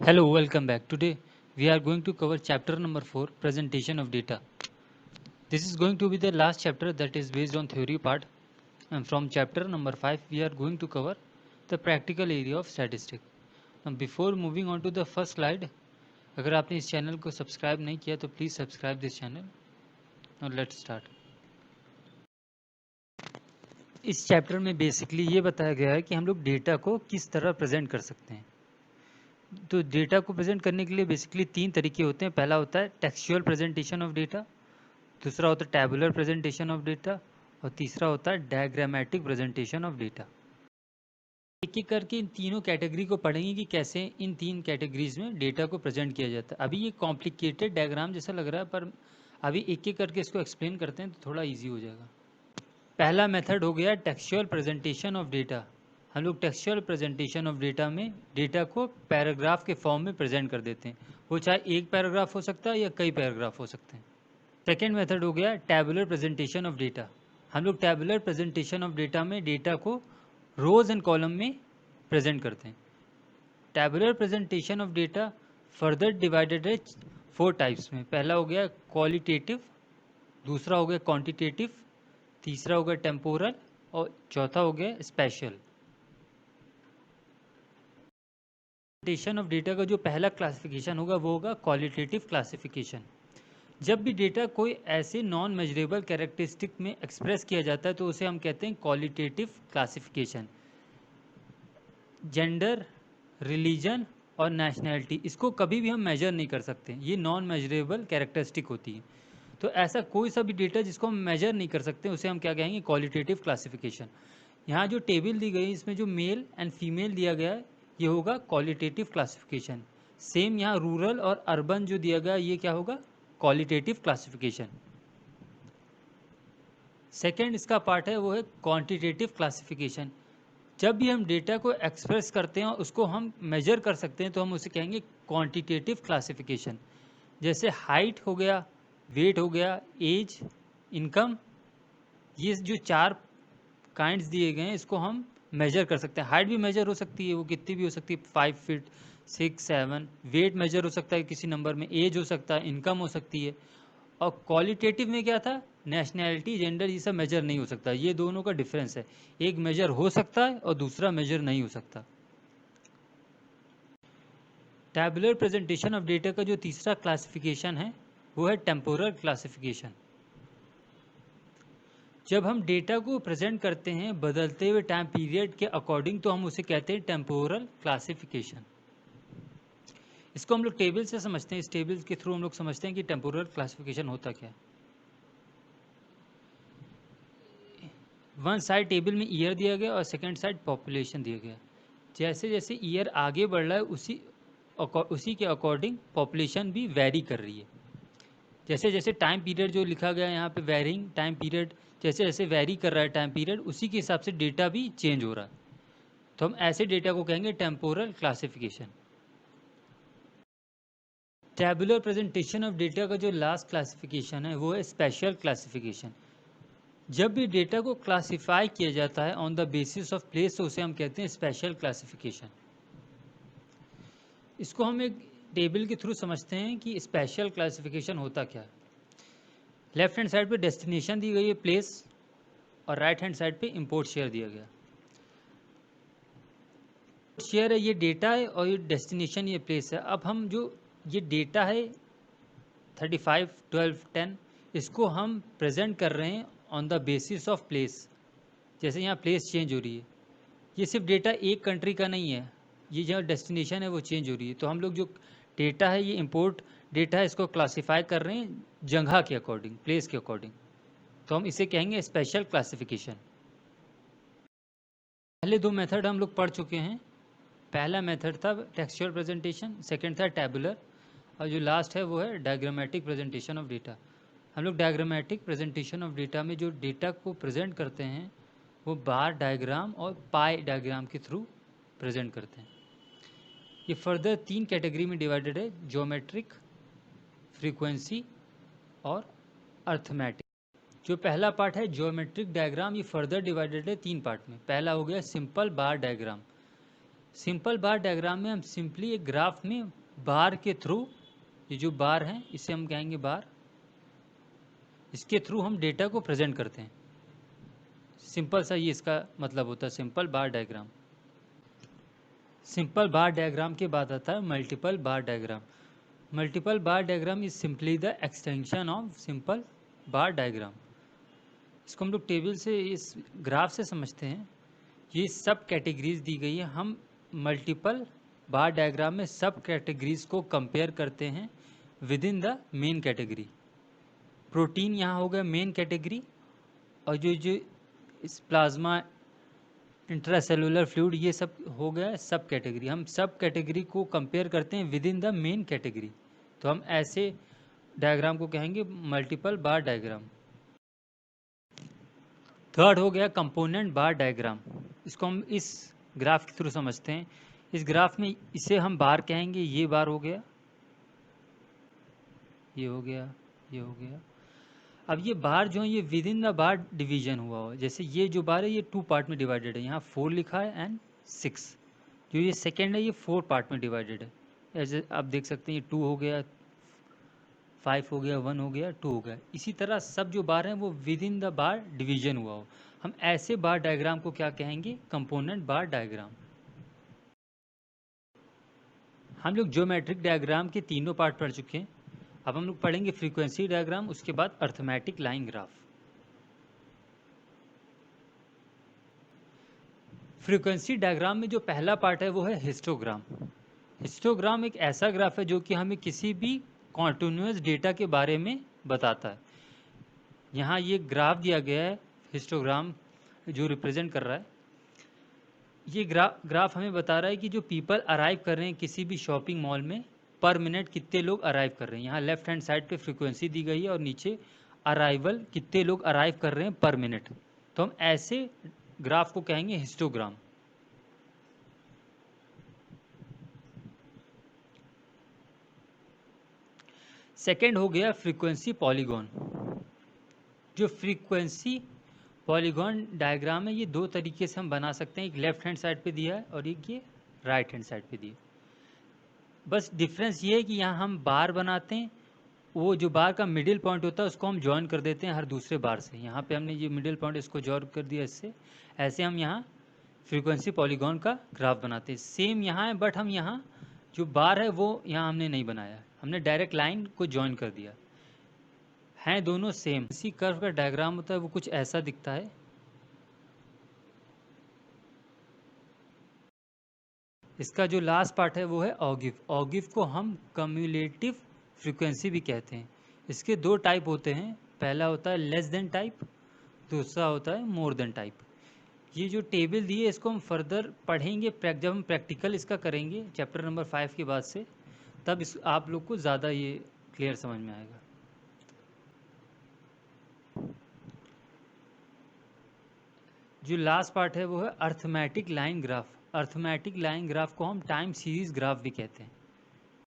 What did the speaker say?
Hello, welcome back. Today we are going to cover chapter number 4, presentation of data. This is going to be the last chapter that is based on theory part, and from chapter number 5 we are going to cover the practical area of statistics. Now before moving on to the first slide, अगर आपने इस channel को subscribe नहीं किया तो please subscribe this channel. Now let's start. इस chapter में basically ये बताया गया है कि हम लोग डेटा को किस तरह प्रेजेंट कर सकते हैं. तो डेटा को प्रेजेंट करने के लिए बेसिकली 3 तरीके होते हैं. पहला होता है टेक्सचुअल प्रेजेंटेशन ऑफ डेटा, दूसरा होता है टैबुलर प्रेजेंटेशन ऑफ डेटा और तीसरा होता है डायग्रामेटिक प्रेजेंटेशन ऑफ डेटा. एक एक करके इन तीनों कैटेगरी को पढ़ेंगे कि कैसे इन 3 कैटेगरीज में डेटा को प्रेजेंट किया जाता है. अभी ये कॉम्प्लिकेटेड डायग्राम जैसा लग रहा है, पर अभी एक एक करके इसको एक्सप्लेन करते हैं तो थोड़ा ईजी हो जाएगा. पहला मेथड हो गया टेक्सचुअल प्रेजेंटेशन ऑफ डेटा. हम लोग टेक्सचुअल प्रेजेंटेशन ऑफ डेटा में डेटा को पैराग्राफ के फॉर्म में प्रेजेंट कर देते हैं. वो चाहे एक पैराग्राफ हो सकता है या कई पैराग्राफ हो सकते हैं. सेकेंड मेथड हो गया टैबुलर प्रेजेंटेशन ऑफ डेटा. हम लोग टैबुलर प्रेजेंटेशन ऑफ डेटा में डेटा को रोज एंड कॉलम में प्रेजेंट करते हैं. Tabular presentation of data further divided है 4 टाइप्स में. पहला हो गया क्वालिटेटिव, दूसरा हो गया क्वांटिटेटिव, तीसरा हो गया टेम्पोरल और चौथा हो गया स्पेशल. प्रेजेंटेशन ऑफ डेटा का जो पहला क्लासिफिकेशन होगा वो होगा क्वालिटेटिव क्लासिफिकेशन. जब भी डेटा कोई ऐसे नॉन मेजरेबल कैरेक्टरिस्टिक में एक्सप्रेस किया जाता है तो उसे हम कहते हैं क्वालिटेटिव क्लासिफिकेशन. जेंडर, रिलीजन और नेशनैलिटी, इसको कभी भी हम मेजर नहीं कर सकते, ये नॉन मेजरेबल कैरेक्टरिस्टिक होती है. तो ऐसा कोई सा भी डेटा जिसको हम मेजर नहीं कर सकते उसे हम क्या कहेंगे, क्वालिटेटिव क्लासिफिकेशन. यहाँ जो टेबल दी गई इसमें जो मेल एंड फीमेल दिया गया है ये होगा क्वालिटेटिव क्लासिफिकेशन. सेम यहाँ रूरल और अर्बन जो दिया गया ये क्या होगा, क्वालिटेटिव क्लासिफिकेशन. सेकेंड इसका पार्ट है वो है क्वांटिटेटिव क्लासिफिकेशन. जब भी हम डेटा को एक्सप्रेस करते हैं और उसको हम मेजर कर सकते हैं तो हम उसे कहेंगे क्वांटिटेटिव क्लासिफिकेशन. जैसे हाइट हो गया, वेट हो गया, एज, इनकम, ये जो 4 काइंड्स दिए गए हैं इसको हम मेजर कर सकते हैं. हाइट भी मेजर हो सकती है, वो कितनी भी हो सकती है, 5 फीट 6 7. वेट मेजर हो सकता है किसी नंबर में, एज हो सकता है, इनकम हो सकती है. और क्वालिटेटिव में क्या था, नेशनैलिटी, जेंडर, ये सब मेजर नहीं हो सकता. ये दोनों का डिफरेंस है, एक मेजर हो सकता है और दूसरा मेजर नहीं हो सकता. टैबुलर प्रेजेंटेशन ऑफ डेटा का जो तीसरा क्लासिफिकेशन है वो है टेम्पोरल क्लासिफिकेशन. जब हम डेटा को प्रेजेंट करते हैं बदलते हुए टाइम पीरियड के अकॉर्डिंग तो हम उसे कहते हैं टेम्पोरल क्लासिफिकेशन. इसको हम लोग टेबल से समझते हैं. इस टेबल के थ्रू हम लोग समझते हैं कि टेम्पोरल क्लासिफिकेशन होता क्या है. वन साइड टेबल में ईयर दिया गया और सेकंड साइड पॉपुलेशन दिया गया. जैसे जैसे ईयर आगे बढ़ रहा है उसी के अकॉर्डिंग पॉपुलेशन भी वेरी कर रही है. जैसे जैसे टाइम पीरियड जो लिखा गया है यहाँ पे वेरिंग टाइम पीरियड, जैसे जैसे वेरी कर रहा है टाइम पीरियड उसी के हिसाब से डेटा भी चेंज हो रहा है. तो हम ऐसे डेटा को कहेंगे temporal classification. Tabular presentation of data का जो लास्ट क्लासिफिकेशन है वो है स्पेशल क्लासिफिकेशन. जब भी डेटा को क्लासिफाई किया जाता है on the basis of place तो उसे हम कहते हैं स्पेशल क्लासिफिकेशन. इसको हम एक टेबल के थ्रू समझते हैं कि स्पेशल क्लासिफिकेशन होता क्या है. लेफ्ट हैंड साइड पे डेस्टिनेशन दी गई है प्लेस और राइट हैंड साइड पे इंपोर्ट शेयर दिया गया. शेयर है ये डेटा है और ये डेस्टिनेशन ये प्लेस है. अब हम जो ये डेटा है 35 12 10 इसको हम प्रेजेंट कर रहे हैं on the basis of place. जैसे यहाँ प्लेस चेंज हो रही है, ये सिर्फ डेटा एक कंट्री का नहीं है, ये जहाँ डेस्टिनेशन है वो चेंज हो रही है. तो हम लोग जो डेटा है ये इंपोर्ट डेटा है इसको क्लासिफाई कर रहे हैं जगह के अकॉर्डिंग, प्लेस के अकॉर्डिंग. तो हम इसे कहेंगे स्पेशल क्लासिफिकेशन. पहले 2 मेथड हम लोग पढ़ चुके हैं. पहला मेथड था टेक्सचुअल प्रेजेंटेशन, सेकंड था टैबुलर और जो लास्ट है वो है डायग्रामेटिक प्रेजेंटेशन ऑफ डेटा. हम लोग डायग्रामेटिक प्रेजेंटेशन ऑफ डेटा में जो डेटा को प्रेजेंट करते हैं वो बार डायग्राम और पाई डायग्राम के थ्रू प्रेजेंट करते हैं. ये फर्दर 3 कैटेगरी में डिवाइडेड है, ज्योमेट्रिक, फ्रीक्वेंसी और अर्थमेटिक. जो पहला पार्ट है ज्योमेट्रिक डायग्राम ये फर्दर डिवाइडेड है 3 पार्ट में. पहला हो गया सिंपल बार डायग्राम. सिंपल बार डायग्राम में हम सिंपली एक ग्राफ में बार के थ्रू, ये जो बार है इसे हम कहेंगे बार, इसके थ्रू हम डेटा को प्रेजेंट करते हैं। सिंपल सा ये इसका मतलब होता है सिंपल बार डायग्राम। सिंपल बार डायग्राम के बाद आता है multiple bar diagram. Multiple bar diagram is simply the extension of simple bar diagram. इसको हम लोग टेबल से, इस ग्राफ से समझते हैं। ये सब कैटेगरीज दी गई है। हम मल्टीपल बार डायग्राम में सब कैटेगरीज को कंपेयर करते हैं with in the main category. Protein यहाँ हो गया मेन कैटेगरी, और जो जो इस प्लाज्मा, इंट्रासेलुलर फ्लूइड, ये सब हो गया सब कैटेगरी। हम सब कैटेगरी को कंपेयर करते हैं with in the main category, तो हम ऐसे डायग्राम को कहेंगे मल्टीपल बार डायग्राम। थर्ड हो गया कंपोनेंट बार डायग्राम। इसको हम इस ग्राफ के थ्रू समझते हैं। इस ग्राफ में इसे हम बार कहेंगे, ये बार हो गया, ये हो गया, ये हो गया। अब ये बार जो है ये with in the bar division हुआ हो। जैसे ये जो बार है ये 2 पार्ट में डिवाइडेड है, यहाँ 4 लिखा है एंड 6। जो ये सेकेंड है ये 4 पार्ट में डिवाइडेड है। ऐसे आप देख सकते हैं ये 2 हो गया, 5 हो गया, 1 हो गया, 2 हो गया। इसी तरह सब जो बार हैं वो with in the bar division हुआ हो। हम ऐसे बार डायग्राम को क्या कहेंगे? कंपोनेंट बार डायग्राम। हम लोग ज्योमेट्रिक डायग्राम के तीनों पार्ट पढ़ चुके हैं। अब हम लोग पढ़ेंगे फ्रीक्वेंसी डायग्राम, उसके बाद arithmetic line graph. Frequency diagram में जो पहला पार्ट है वो है हिस्टोग्राम। हिस्टोग्राम एक ऐसा ग्राफ है जो कि हमें किसी भी कॉन्टिन्यूस डेटा के बारे में बताता है। यहाँ ये ग्राफ दिया गया है हिस्टोग्राम जो रिप्रेजेंट कर रहा है। ये ग्राफ हमें बता रहा है कि जो पीपल अराइव कर रहे हैं किसी भी शॉपिंग मॉल में, पर मिनट कितने लोग अराइव कर रहे हैं। यहाँ लेफ्ट हैंड साइड पे फ्रीक्वेंसी दी गई है और नीचे अराइवल, कितने लोग अराइव कर रहे हैं पर मिनट। तो हम ऐसे ग्राफ को कहेंगे हिस्टोग्राम। सेकेंड हो गया फ्रीक्वेंसी पॉलीगॉन। जो फ्रीक्वेंसी पॉलीगॉन डायग्राम है ये 2 तरीके से हम बना सकते हैं। एक लेफ्ट हैंड साइड पे दिया है और एक ये राइट हैंड साइड पे दिया। बस डिफरेंस ये है कि यहाँ हम बार बनाते हैं, वो जो बार का मिडिल पॉइंट होता है उसको हम ज्वाइन कर देते हैं हर दूसरे बार से। यहाँ पे हमने ये मिडिल पॉइंट इसको ज्वाइन कर दिया इससे। ऐसे हम यहाँ फ्रीक्वेंसी पॉलीगॉन का ग्राफ बनाते हैं। सेम यहाँ है, बट हम यहाँ जो बार है वो यहाँ हमने नहीं बनाया, हमने डायरेक्ट लाइन को ज्वाइन कर दिया। हैं दोनों सेम। इसी कर्व का डायग्राम होता है वो कुछ ऐसा दिखता है। इसका जो लास्ट पार्ट है वो है ऑगिव। ऑगिव को हम कम्युलेटिव फ्रीक्वेंसी भी कहते हैं। इसके 2 टाइप होते हैं। पहला होता है लेस देन टाइप, दूसरा होता है मोर देन टाइप। ये जो टेबल दी है इसको हम फर्दर पढ़ेंगे जब हम प्रैक्टिकल इसका करेंगे चैप्टर नंबर 5 के बाद से, तब आप लोग को ज़्यादा ये क्लियर समझ में आएगा। जो लास्ट पार्ट है वो है arithmetic line graph. Arithmetic line graph को हम टाइम सीरीज ग्राफ भी कहते हैं।